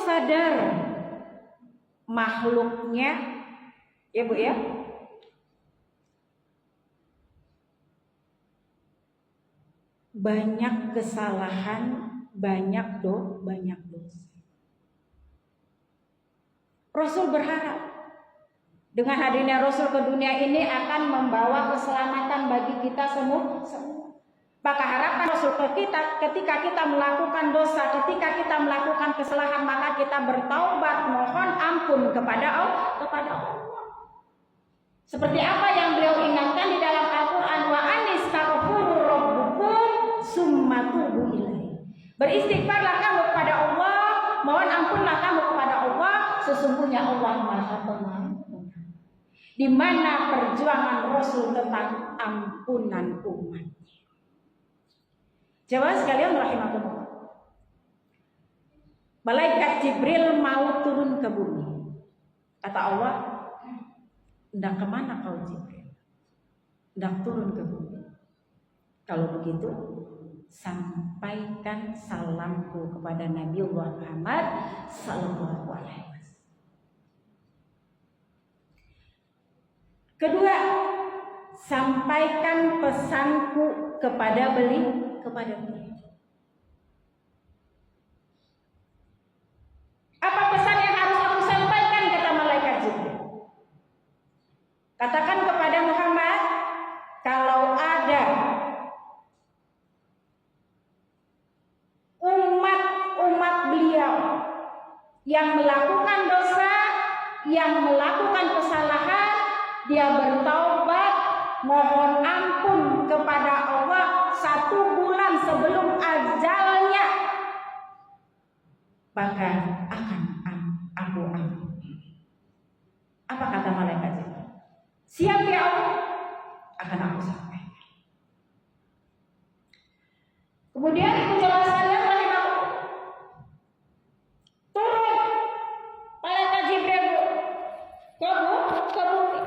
sadar makhluknya, ya Bu ya, banyak kesalahan, banyak dosa. Rasul berharap dengan hadirnya Rasul ke dunia ini akan membawa keselamatan bagi kita semua. Maka harapan Rasul ke kita, ketika kita melakukan dosa, ketika kita melakukan kesalahan, maka kita bertaubat, mohon ampun kepada Allah. Seperti apa yang beliau ingatkan di dalam Al-Quran, wa anistaghfiru rabbukum summa tubu ilaihi. Beristighfarlah kamu kepada Allah, mohon ampunlah kamu kepada Allah, sesungguhnya Allah Maha Pengampun. Di mana perjuangan Rasul tentang ampunan umat. Jemaah sekalian rahimakumullah. Malaikat Jibril mau turun ke bumi. Kata Allah, "Hendak kemana kau Jibril? Hendak turun ke bumi. Kalau begitu, sampaikan salamku kepada Nabiullah Muhammad sallallahu alaihi wasallam." Kedua, sampaikan pesanku kepada beliau. Apa pesan yang harus aku sampaikan, kata malaikat Jibril? Katakan kepada Muhammad, kalau ada umat beliau yang melakukan dosa, yang melakukan kesalahan, dia bertaubat, mohon ampun kepada Allah 1 bulan sebelum ajalnya, maka akan aku ampuni. Apa kata malaikat itu? Siap ya Allah, akan aku sampaikan. Kemudian penjelasan yang turun malaikat Jibril ke bumi.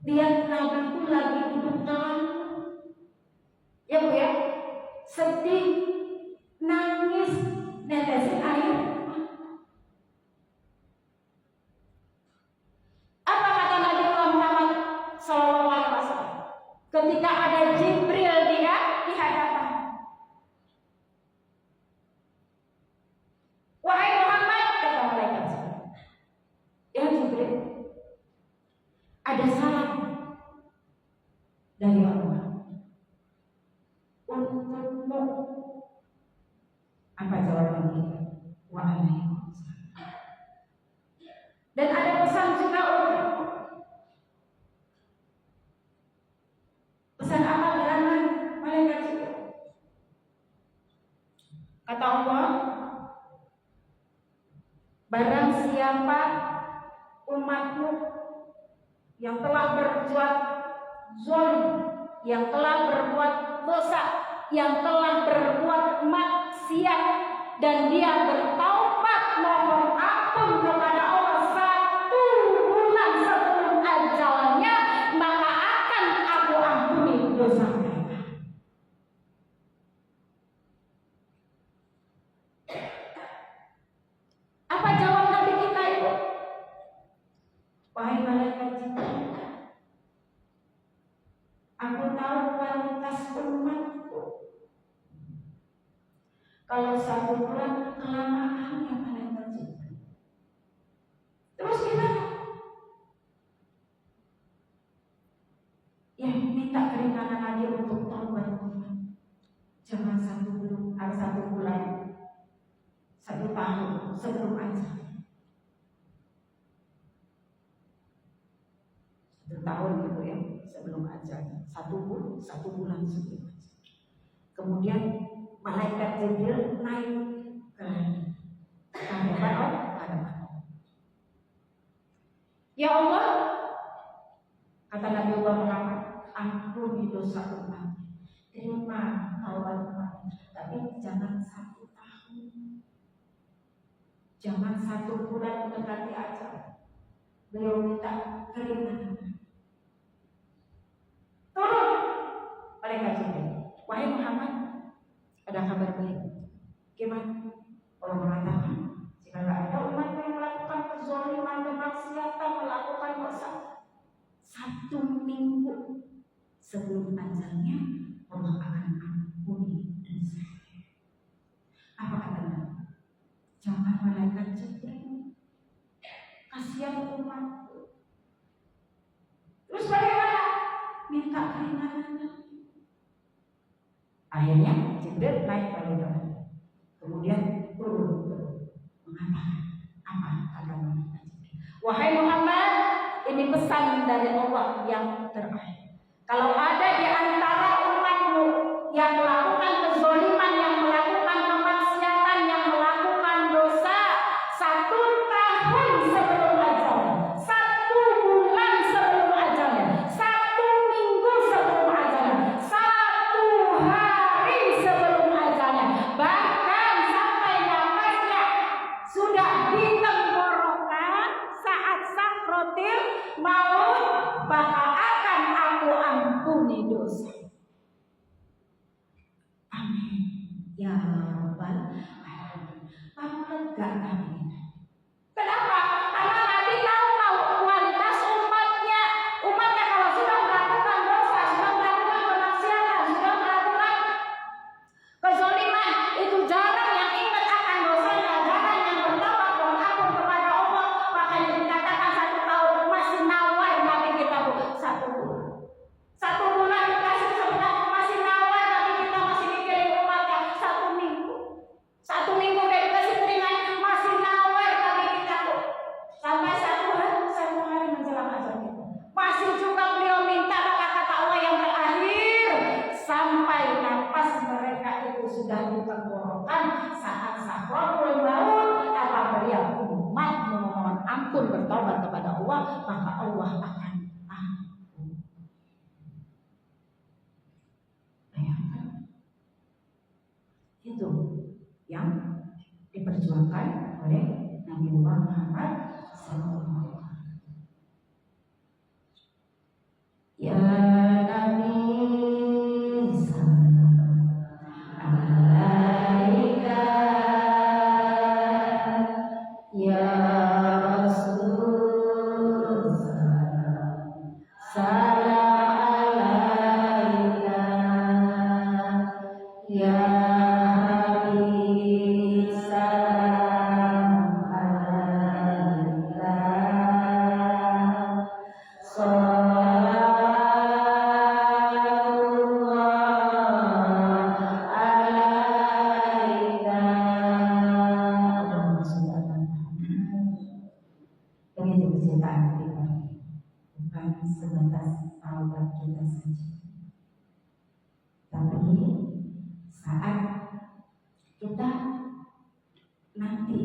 Lihat Nabi itu lagi duduk dalam, ya Bu ya, sedih, nangis, netesin air. Apa kata Nabi Muhammad SAW ketika ada Jibril dia di hadapan? Wahai Muhammad, kata malaikat, ya Jibril, ada salam dari Allah untukmu. Apa jawaban kita? Waalaikumsalam. Dan ada pesan juga untukmu. Pesan apa gerangan malaikat itu? Kata Allah, barang siapa umatmu yang telah berbuat zalim, yang telah berbuat dosa, yang telah berbuat maksiat, dan dia bertaubat mohon ampun kepada Allah 1 bulan sebelum ajalnya, maka akan aku ampuni dosa mereka. Apa jawab Nabi kita itu? Wahai malaikat Jibril, aku tahu kualitas umatku. Kalau 1 bulan kelamaan yang malaikat Jibril. Terus gimana? Ya minta keringanan lagi untuk taubat umat. Jangan 1 bulan, 1 tahun sebelum ajal. 1 tahun gitu ya sebelum ajalnya, 1 bulan sebelum ajal. Kemudian malaikat Jibril naik ke hadapan Allah. Ya Allah, kata Nabi Muhammad, ampuni dosa umat, terima taubat umat, tapi jangan 1 tahun, jangan 1 bulan mendekati ajal. Beliau minta keringanan. Turun malaikat Jibril, wahai wahai Muhammad, ada kabar baik. Gimana? Allah mengatakan, jika ada umat yang melakukan kezaliman, kemaksiatan, melakukan dosa, 1 minggu sebelum ajalnya, Allah akan ampuni dosanya. Apa katanya? Jangan malaikat Jibril, kasihan umatku. Terus bagaimana? Minta keringanannya. Akhirnya Jibril naik pada dalam. Kemudian turun mengatakan apa kata malaikat Jibril? Wahai Muhammad, ini pesan dari Allah yang terakhir. Kalau ada di antara umatmu yang melakukan kezaliman, yang melakukan kemaksiatan, yang melakukan dosa, 1 tahun sebelum ajalnya, 1 bulan sebelum ajalnya, 1 minggu sebelum ajalnya, 1 hari sebelum ajalnya, bahkan sampai nafasnya sudah ditenggorokan saat sakratil maut, maka akan aku ampuni dosa. Amin ya rabbal alamin. Kamu lega Nabi? Kenapa? Karena Nabi tahu kualitas umatnya. Umatnya kalau sudah melakukan dosa, sudah melakukan kemaksiatan, sudah melakukan kezaliman, itu jarang yang ingat akan dosanya, jarang yang bertobat dan ampun kepada Allah. Makanya dikatakan 1 tahun masih nawar Nabi kita, Bu. 1 bulan. 1 bulan dikasih sebentar masih nawar, tapi kita masih mikirin umatnya. 1 minggu. 1 minggu udah dikasih keringan masih nawar, tapi kita, Bu. Sampai 1 hari menjelang azan kita. Masih juga beliau minta kata Allah yang terakhir, sampai nafas mereka itu sudah ditenggorokan saat sakratul maut, apabila umat memohon ampun bertobat kepada Allah, maka Allah akan ampun. Bayangkan, itu yang diperjuangkan oleh Nabi Muhammad SAW. Ya Nabi salam alaika, ya Rasul salam alaika, ya Habib salam alaika. Begitu kecintaan kita, bukan sebatas taubat kita saja, tapi saat kita nanti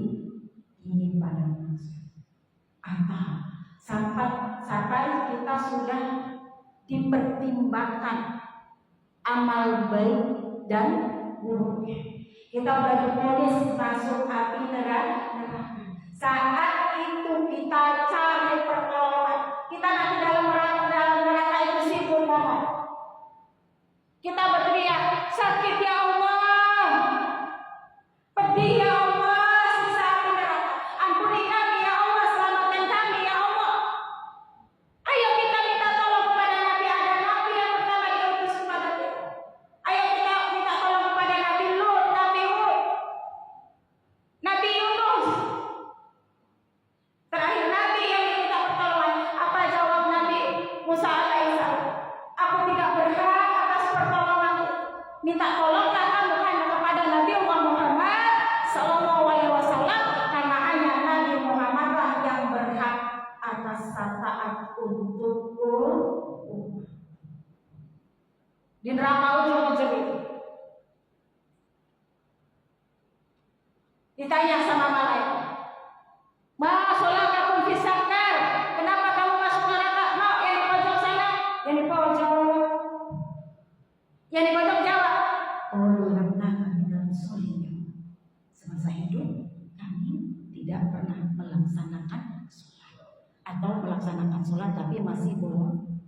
ingin pada manusia, atau sampai kita sudah dipertimbangkan amal baik dan buruknya, kita sudah ditulis masuk api neraka. Saat itu kita cari pertolongan. Kita nanti dalam neraka itu sibuk ngomong. Kita berteriak, sakit ya Allah, pedih ya Allah, siksa api neraka. Ampuni kami ya Allah, selamatkan kami ya Allah. Ayo kita minta tolong kepada Nabi Adam, Nabi yang pertama diutus kepada kita. Ayo kita minta tolong kepada Nabi Lut, Nabi Hud, Nabi Yunus. Terakhir Nabi yang diminta pertolongan, apa jawab Nabi Musa alaihissalam? Aku tidak berhak atas pertolonganmu. Minta tolonglah kamu hanya kepada Nabi Muhammad SAW, karena hanya Nabi Muhammadlah yang berhak atas syafaat untukku. Di neraka ujung-ujung itu ditanya sama malaikat, ma sholakakum fis sakar, kenapa kamu masuk neraka? Mau yang di pojok sana, yang di pojok jawab, oh lantaran dalam solihnya, semasa hidup kami tidak pernah melaksanakan sholat, atau melaksanakan sholat tapi masih belum